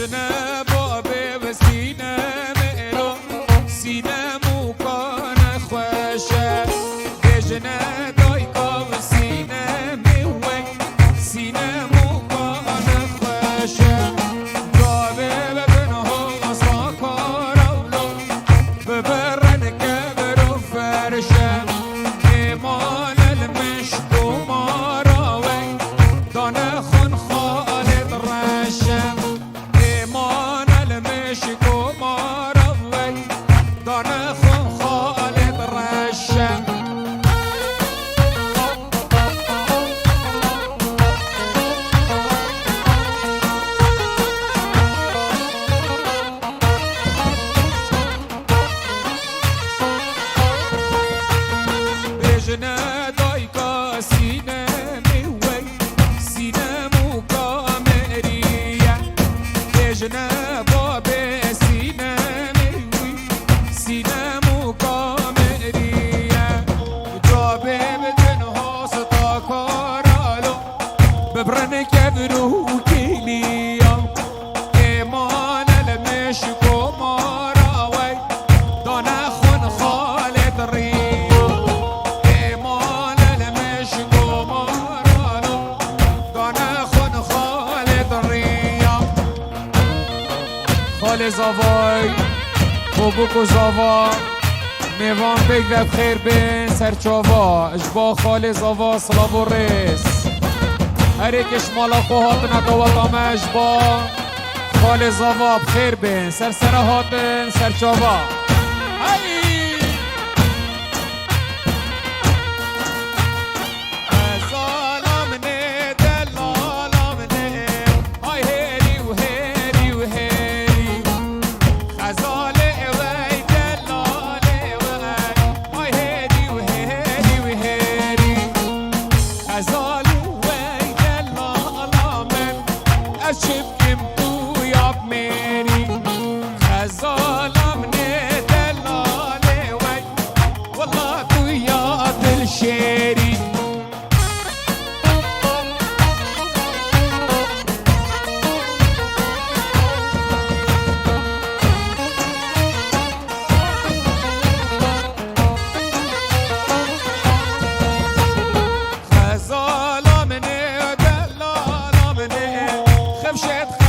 جنه بابه و سینه میرو سینه موکان خوشه جنه دایکا و سینه میوی سینه موکان خوشه دابه و بنها اصلا کارولو ببرن کبر و فرشه ایمان المشک و ماراوی دانه خون خالد رشه شکو ماروی دانه خون خالد رشه بجنه دایکا سینه میوی سینه موکا مریه بجنه بابه سینه میوی سینه موکا مریه جابه بدنها ستا کارالو ببرن کبرو کلیا ایمان المشکو ماراوی دانه خون خالد ریا ایمان المشکو مارالو دانه خون خالد ریا خال زاوای بوبوک زاوا میوان بگرب خیر بین سرچاوا اجبا خال زاوا سلاو و ریس هر یکش مالا خوهات ندوات اجبا خال زاوا بخیر بین سر هاتن سرچاوا شيري خزالة مني دلالة مني خمشت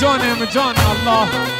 جانم جان الله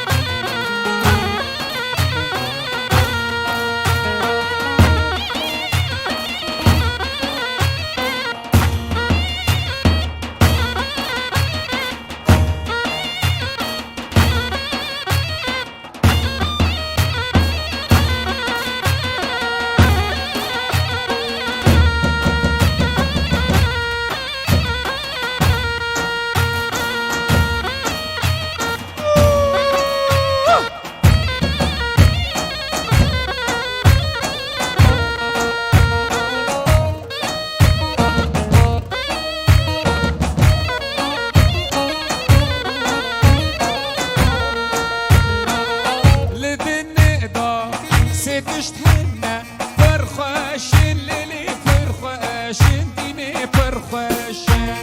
تشتهنا فرخاشن للي فرخاشن ديني فرخاشن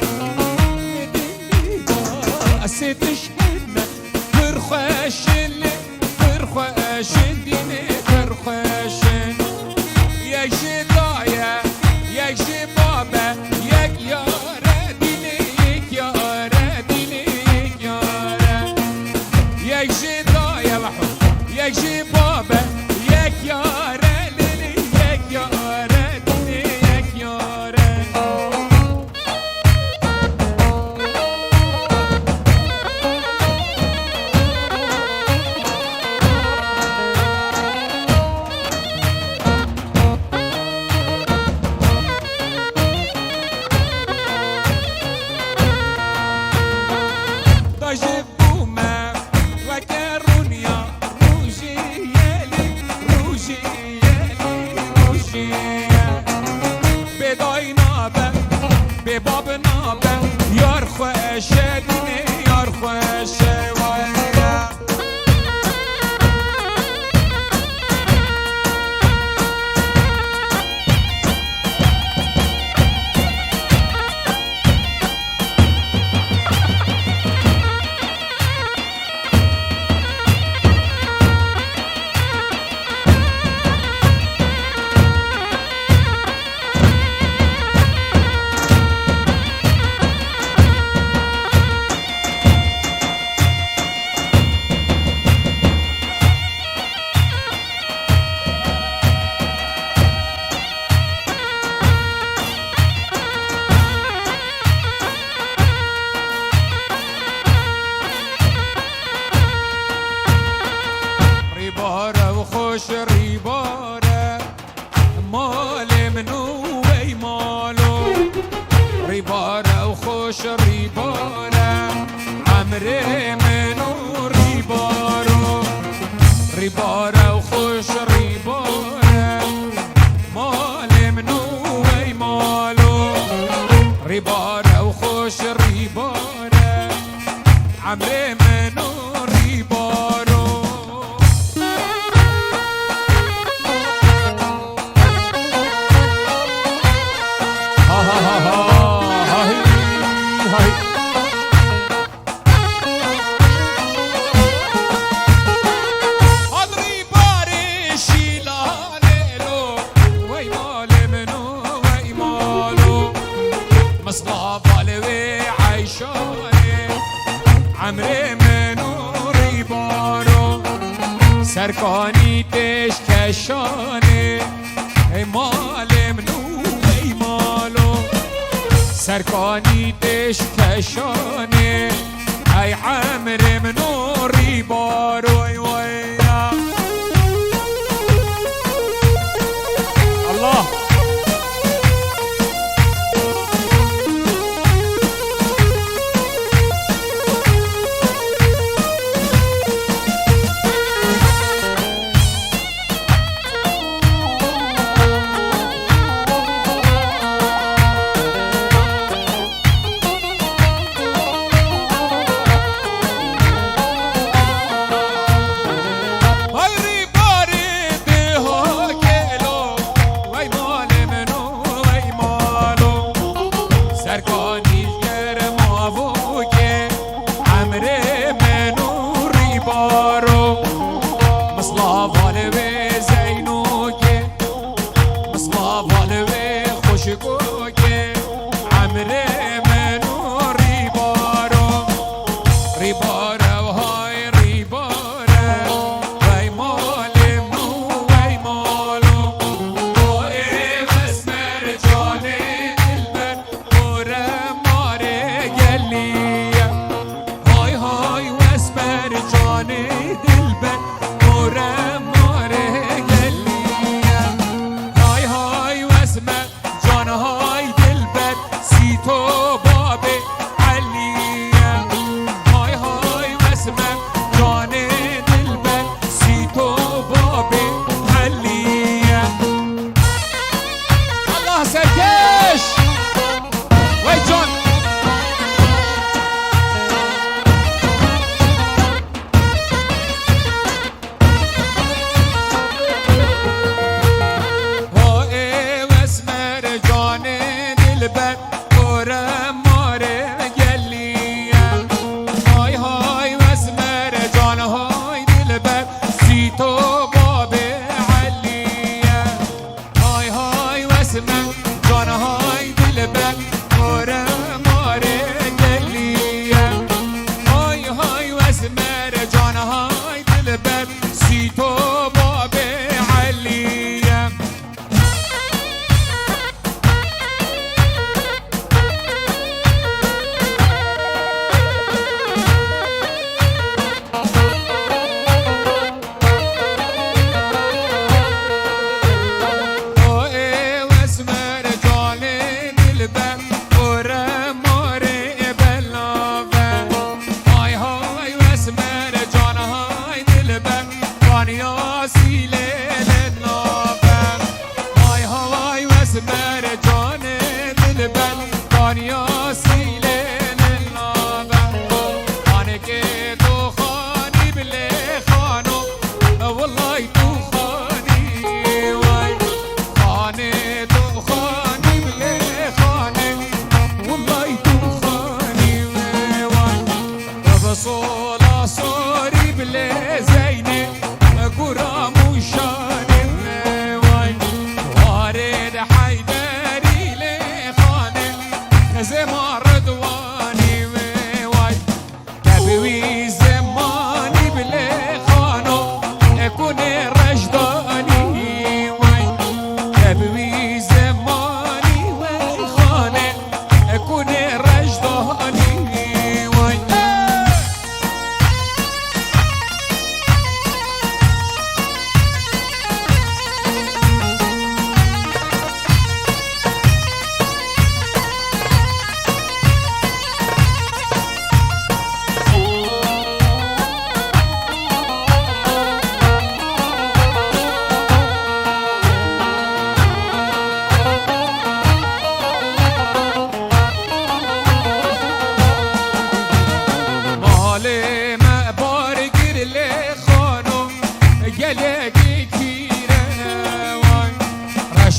تشتهنا فرخاشن فرخاشن ديني فرخاشن يا جدايا يا جبابا يا يارا ديني يارا ديني يارا يا جدايا بحب يا جبابا یاره لیلی یک یاره دینی یک یاره داجب بومه و کرونیا بدای نابه به باب نابه یار خوشه دینه یار خوشه خوش ریباره مال منو وی مالو ریباره و خوش ریباره عمر منو ریبارو ریباره و خوش ریباره مال منو وی مالو ریباره و خوش ریباره عمر منو ریبارو عمر منو ریبارو سرکانی تش کشانه ای مال منو ای مالو سرکانی تش کشانه ای عمر منو ریبارو ای وینا الله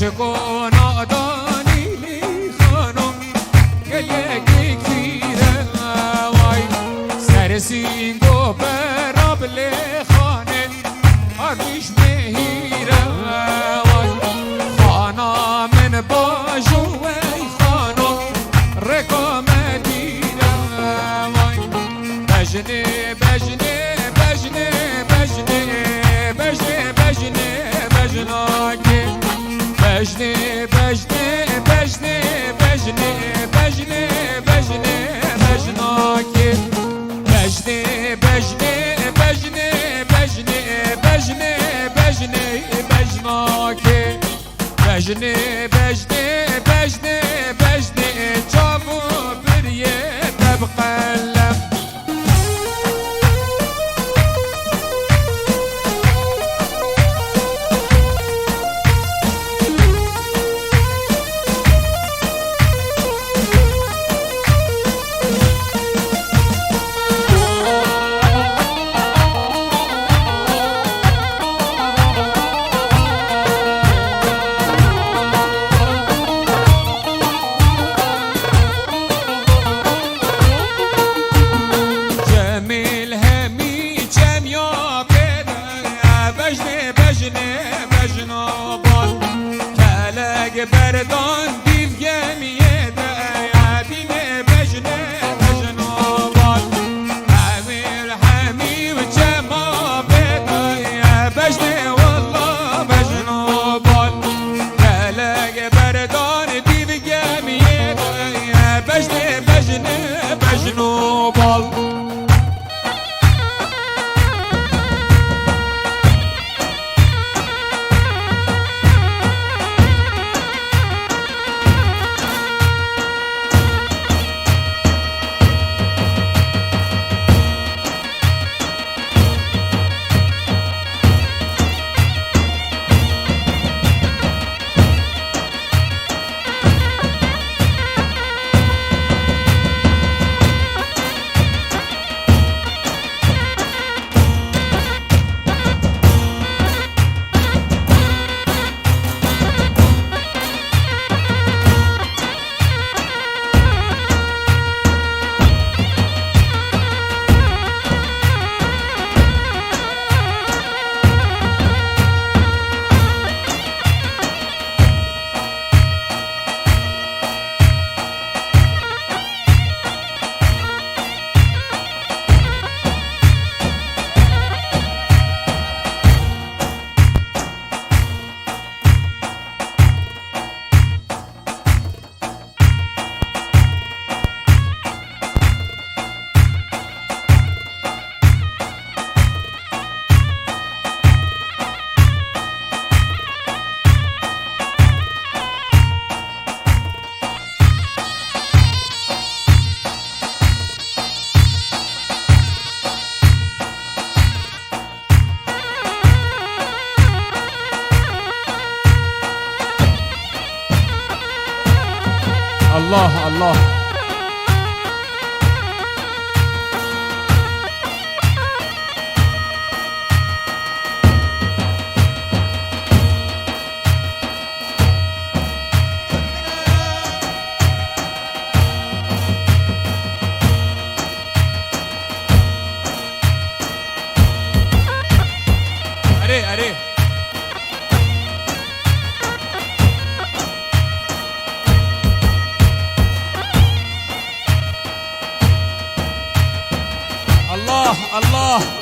عشق نادانی خانم گلیگی کیره وای سرسینگو برابل خانه آریش مهیره وای خانا من باجو وی خانم رکام دیره وای بجنه بجنه بجنه بجنه بجنه بجنه بجناکی بجنه بجنه بجنه بجنه بجنه بجنه بجناکی بجنه بجنه بجنه بجنه بجنه بجنه بجناکی بجنه بجنه بجنه بجنه چابو بریه تبقلم بردان دیو گمیه ده دینه بجنه بجنه بال امیر حمی و جما بده بجنه والله بجنه بال کلگ بردان دیو گمیه ده بجنه بجنه بجنه بال الله الله أري أري الله الله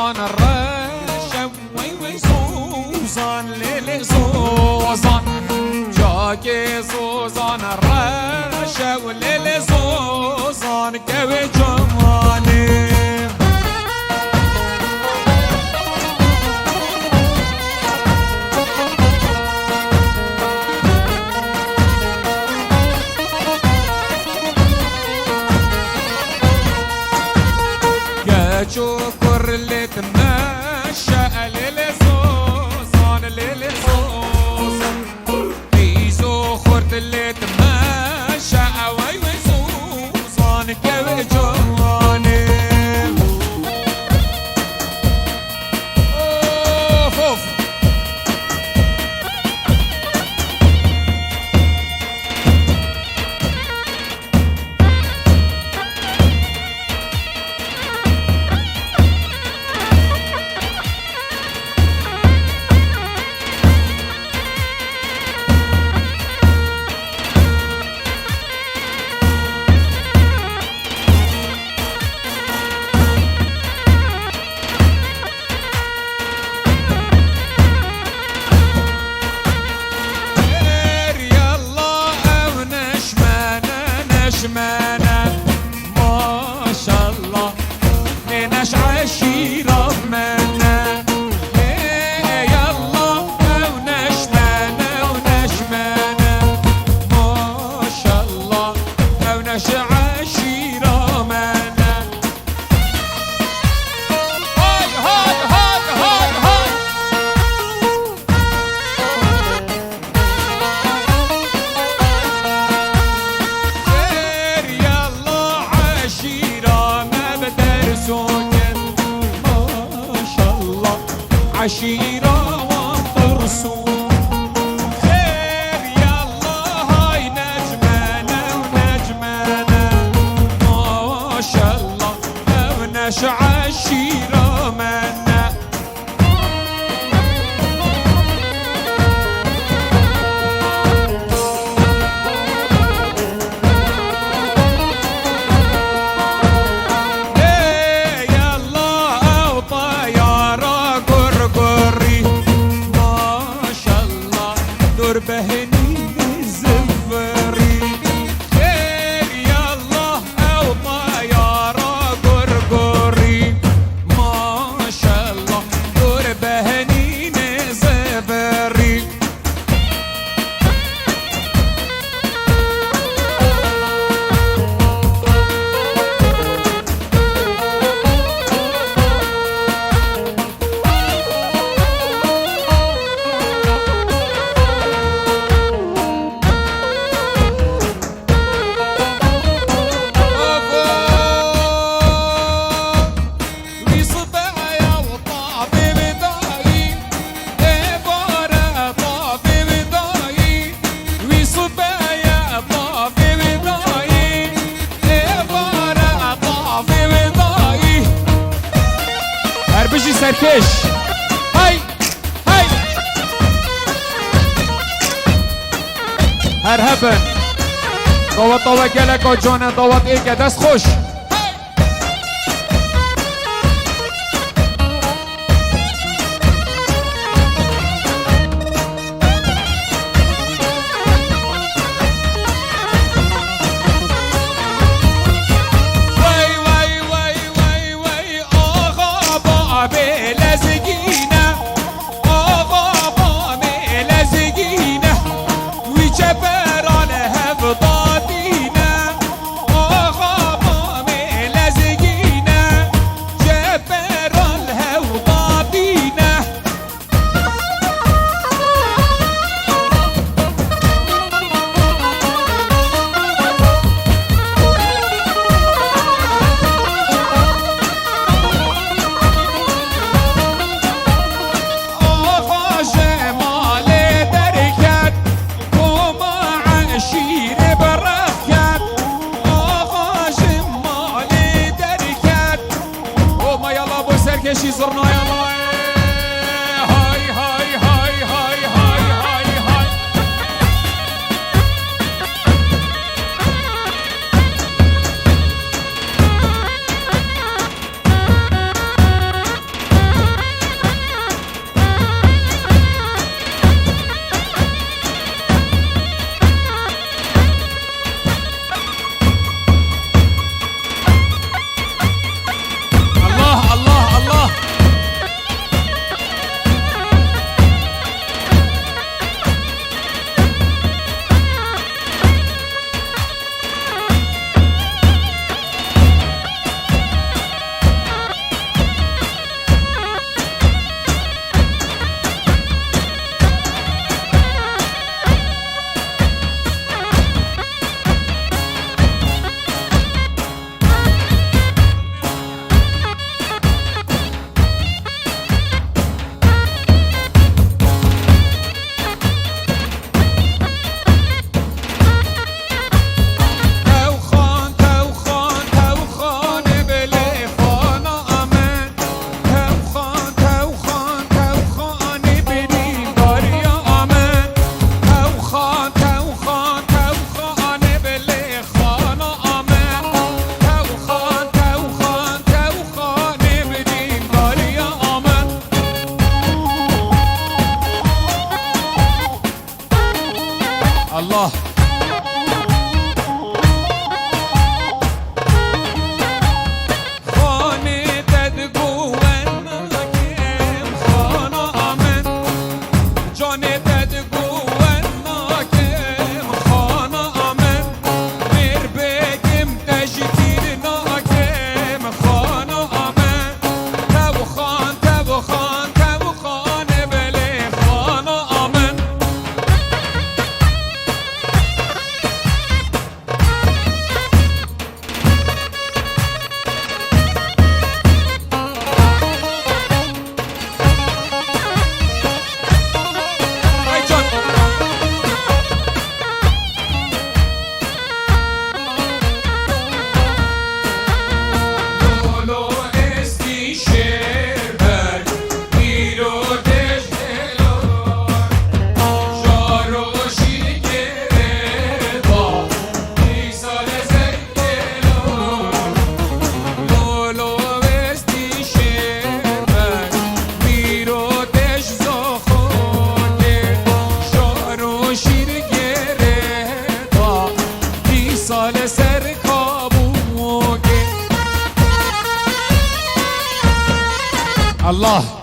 سوزان الرشا وي سوزان ليلي سوزان جاكي سوزان الرشا وليلي سوزان كوي جماني شكر اللي تمشى للزوزان للزوزان بيزو خورت اللي تمشى وي زوزان كوي جواني اوف اوف نشمانة ما شاء الله لناش عشيرة منا يلا ونشمانة ونشمانة ما شاء الله وناش عشيرة منا هاي هاي هاي هاي هاي عشيرة وترسوم خير يلا هاي نجمانة ونجمانة ما شاء الله وناش عشيرة منا بهني الزفري خير يلا او طيارة قرقري ما شاء الله دور بهني الزفري بيجي سركش هاي هاي هرهبن طوط طوط كلك وجونا طوط ايكا دست خوش كشي زرنا يلا هاي هاي هاي هاي هاي هاي هاي الله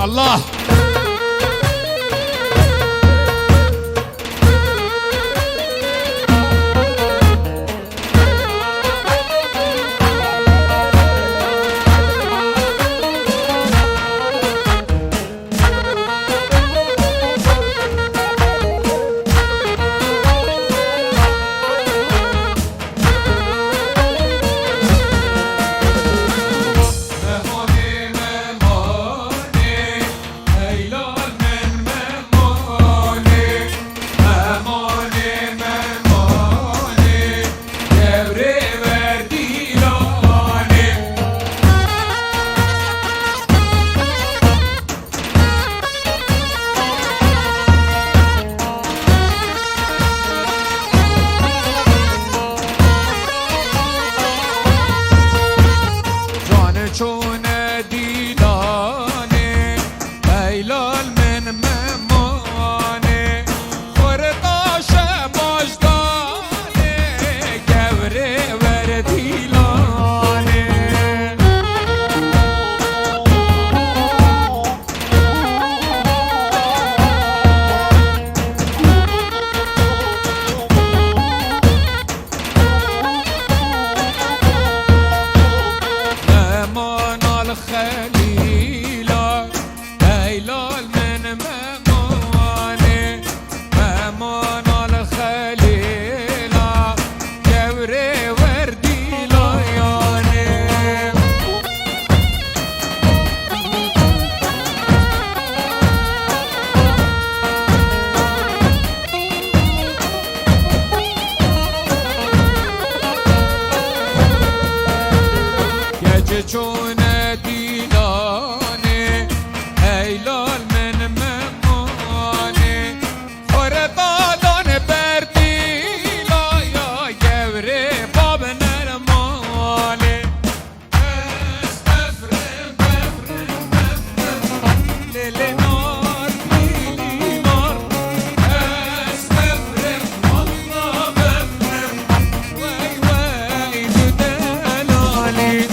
الله چون دیدانه ایلال من ممانه خرداش باجدانه گوره وردیلانه خليلا هيلال من مماني ممان الخليلا جوري وردي لياني يجون دیلانه ایلال من ممانه خردادان بردیلا یا گوره باب نرمانه بفرم لیلی نار لیلی نار بفرم والله بفرم وای وای دو دلالی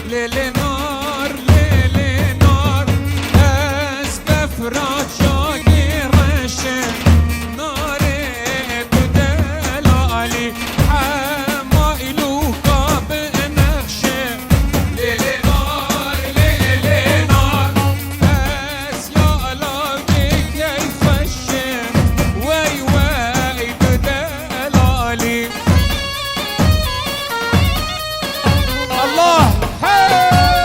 لیلی نار لیلی نار از بفرات شاگی رشم ناره بدلالی حمایلو قاب نخشه لیلی نار از یالاگی کیفشم وی وی بدلالی الله hey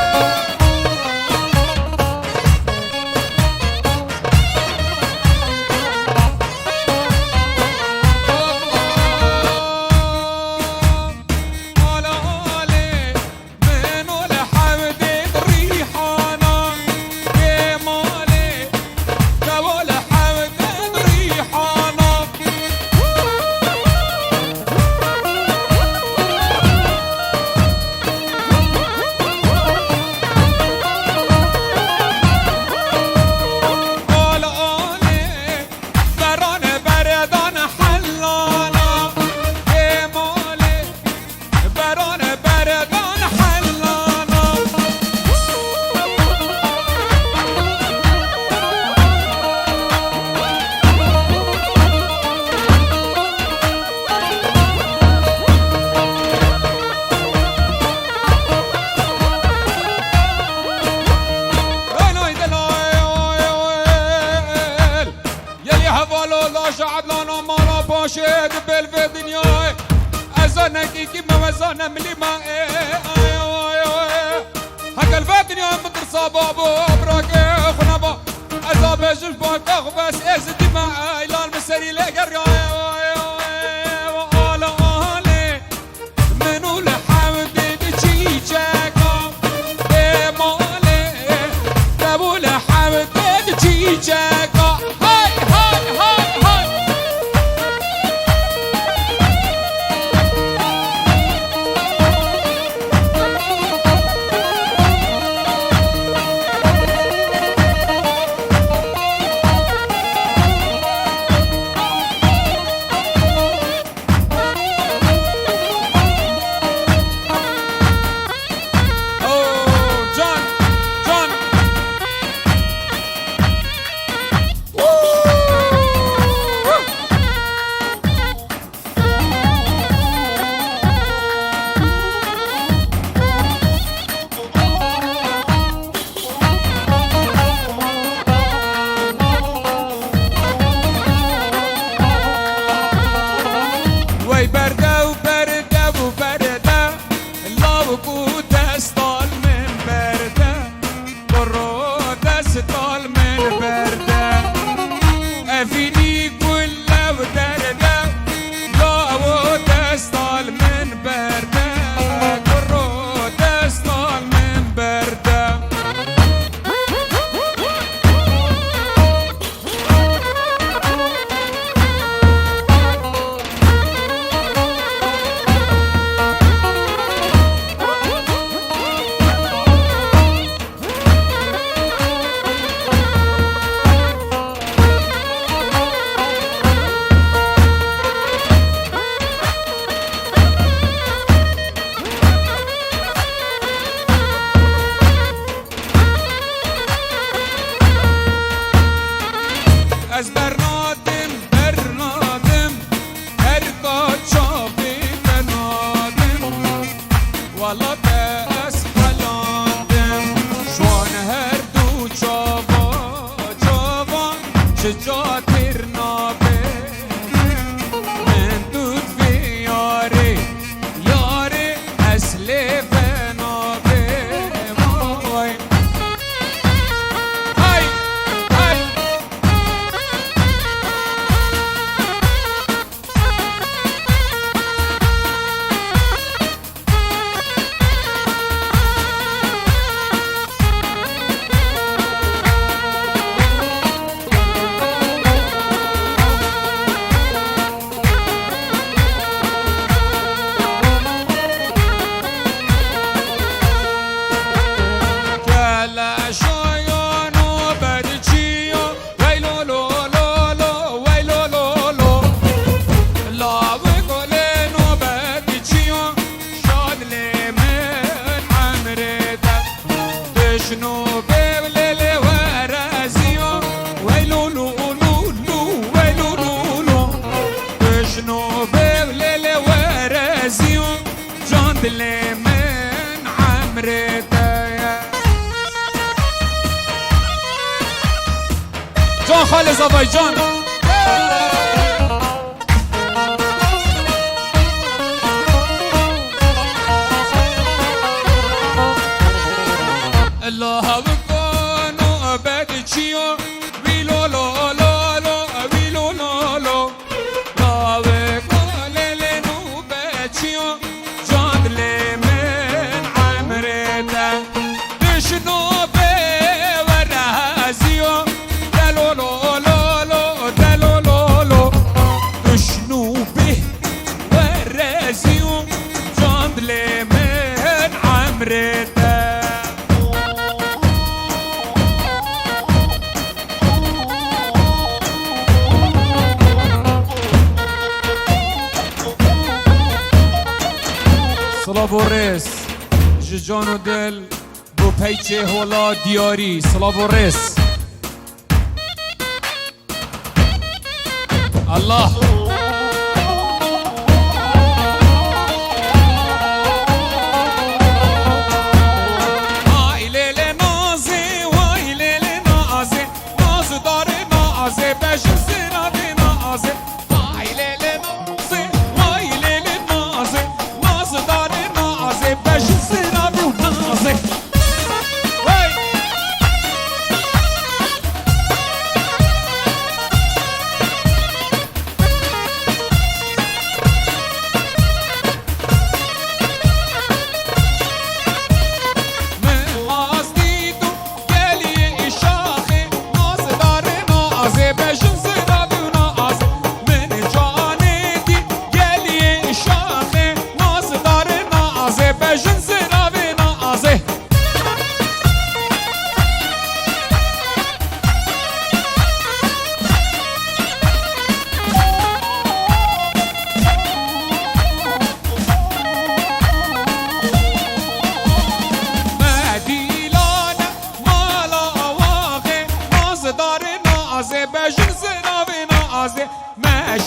دل في دنياي أزانك كي ما وزانا ملي ما هكا في دنيا مدر صبابو براك خنابا أزاب جل باك بس إزدي ما إلان مسري لقر منو لحمد بتشيجاكا مالي تبو لحمد بتشيجاكا هاي هاي هاي هاي از برنادم هر قاچابی بنادم والا بس بلاندم شوان هر دو جوان شجاع تیر نابه من دود فی یاری اصل فنابه وای های های شنو ببلل ورازيو ويلولو لولو ويلولو شنو ببلل ورازيو جان دلي من عمرتا جان خالص أبايجان الله بكونو بدشيو ويلو لو لو لو ويلو لو لو لا بكوللنو بدشيو جاد لمن عمرتا دشنو بورازيو دلو لو لو لو دلو لو لو دشنو بورازيو جاد لمن عمرتا سلاوورس جان و دل بو پیچه هولا دیاری سلاوورس الله داره نازه بشم سنابی نازه لیل نازه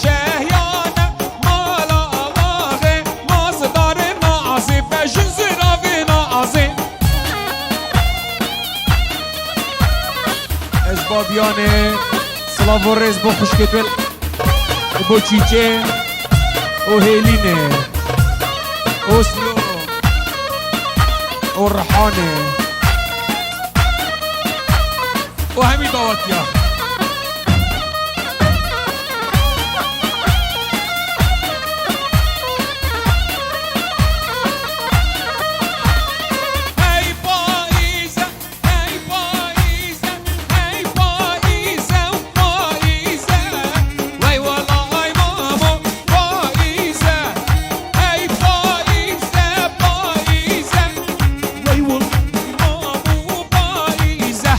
شهيانة مالا واغي مصدر نعزي بجزرة في نعزي اشبابيانه سلافو ريز بو خوشكتول بو چیچه و هیلینه اوسلو و رحانه وهمي دوت يا هاي فايزة هاي فايزة هاي فايزة وفايزة واي والله هاي ماما فايزة هاي فايزة فايزة واي والله ماما فايزة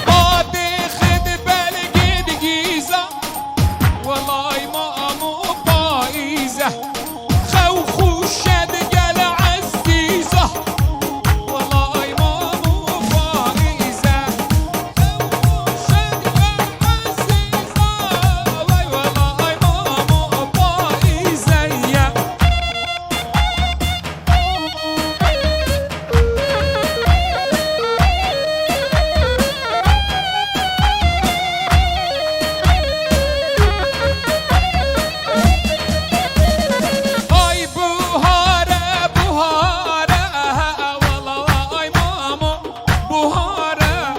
قاضي خد بالجيد جيزة والله مامو فايزة خوخو شاد جال عزيزة والله مامو فايزة خوخو شاد جال عزيزة واي والله مامو فايزة يا هاي بوهارة بوهارة والله هاي ماما بوهارة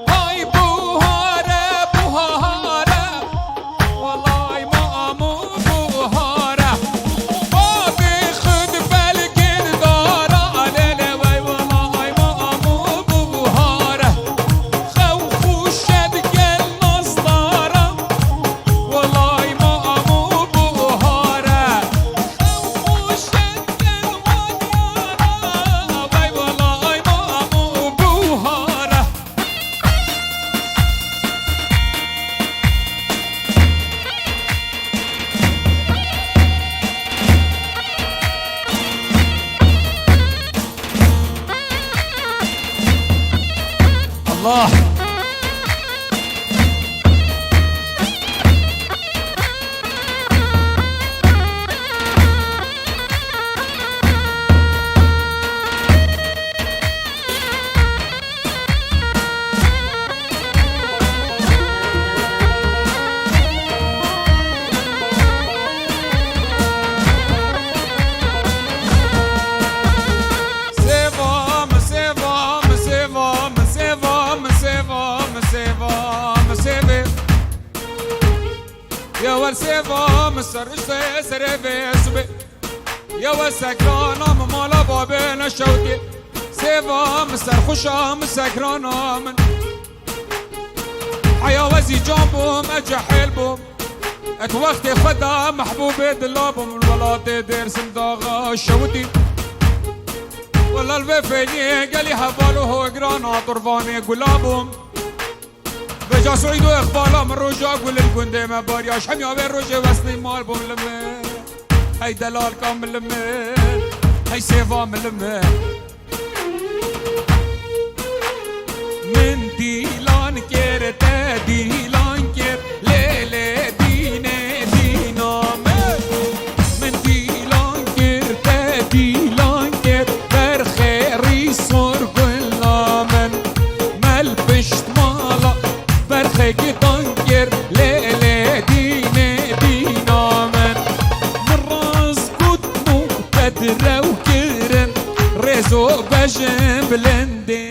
هاي بوهارة بوهارة والله هاي ماما بوهارة بابي خد بالك دارة لا واي والله هاي ماما بوهارة خوخو شاد قال نصدارة والله ماما بوهارة وشد الوديارة باي والله مامو بوهارة الله سيفام سيفام سيفام سيفام سيفام سيفام سيفي يا ول سيفام سرش سرفي سبي يا ول سكران مالا بابين الشوتي سيفام سرخوشام سكران من حيا وزي جنبهم اجحل بوم اك وقت خدا محبوبي دلابهم الولاد دير سنداغا الشوتي والله الوفيني قالي حفاله قرانا طرفاني قلابهم بجا سعيد واقبالا من رجا قول القندي ما بارياش حميا بين رجا وسني مال بوم لمي هاي دلال كامل لمي هاي سيفا من لمي من ديلان كير تا ديلان كير ليلي ديني دينا من ديلان كير تا ديلان كير برخيري صور كل من ملبشت مالا برخي تنكر ليلي ديني دينا من راس كنت مقتدرة وكرم رزق بجم بلندم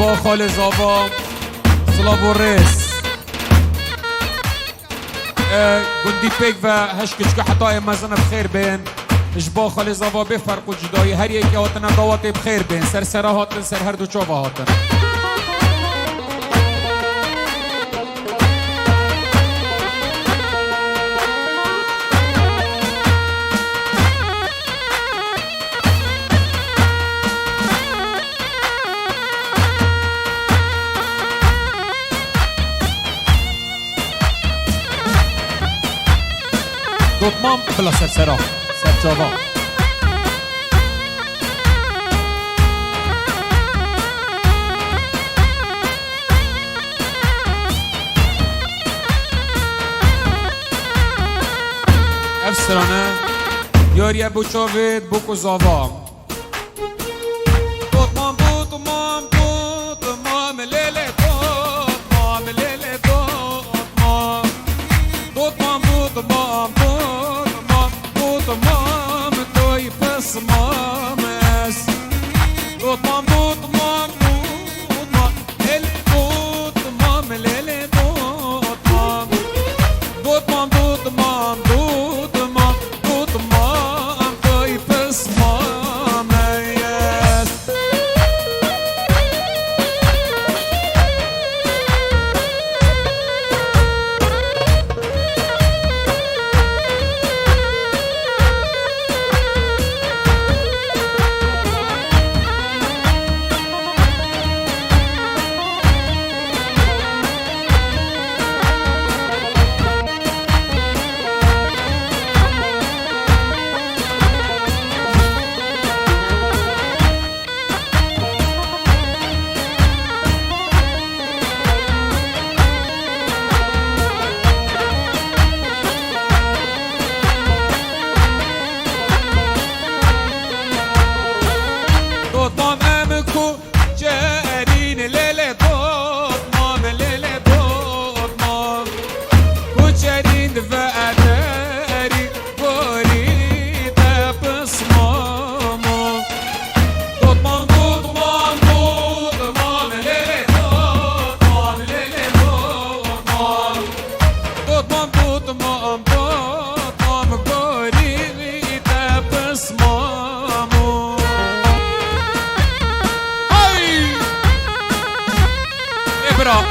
با خال زاوا سلاو ریس گندی پیک و هشکشک حتای مزن بخیر بین اجبا خال زاوا بفرق و جدایی هر یکی هاتن دعوات بخیر بین سر سر هاتن سر هر دو چاوا هاتن دوتمام بلا سرسرا سرچاوا افسرانه یاری بو چاوید بو کزاوا دوتمام دوتمام دوتمام لیلی دوتمام لیلی دوتمام دوتمام دوتمام دوتمام توی پس مامس دوتمام دوتمام دوتمام لیلی دوتمام لیلی دوتمام دوتمام دوتمام دوتمام دوتمام توی پس مامس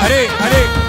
Allez, allez.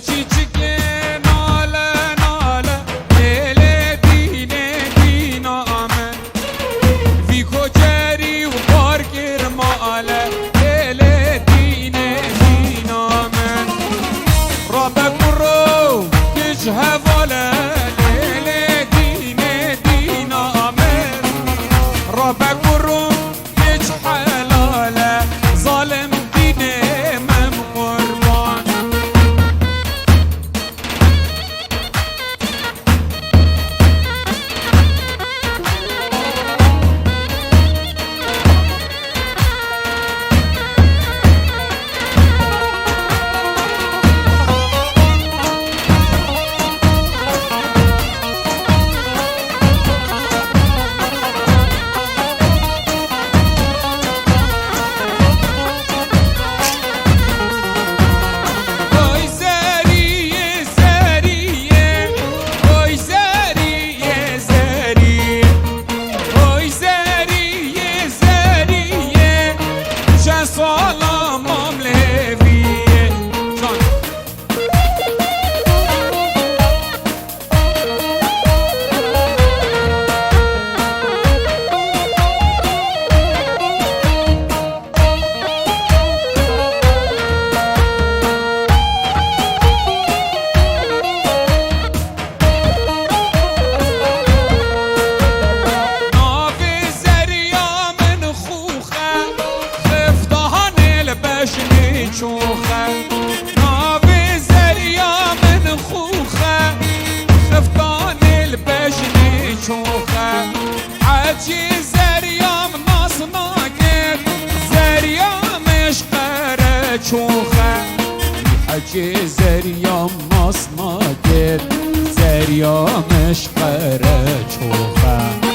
چی چکه ناله ناله لیل دینه دینا آمن وی کجری و بارگر ماله لیل دینه دینا آمن رابک برو کج هواله لیل دینه دینا آمن رابک برو کج حلاله ظالم دینه من قربان Oy zeriye zeriye Oy zeriye zeriye Oy zeriye zeriye Şen salamam leviye Can نافي زريا من خوخه خفتهان البشني تشوخه نافي زريا من خوخه خفتهان البشني تشوخه حجي زريا ناس ناكد زريا مش قره تشوخه حجي زريا ناس ناكد زريا مش قره تشوخه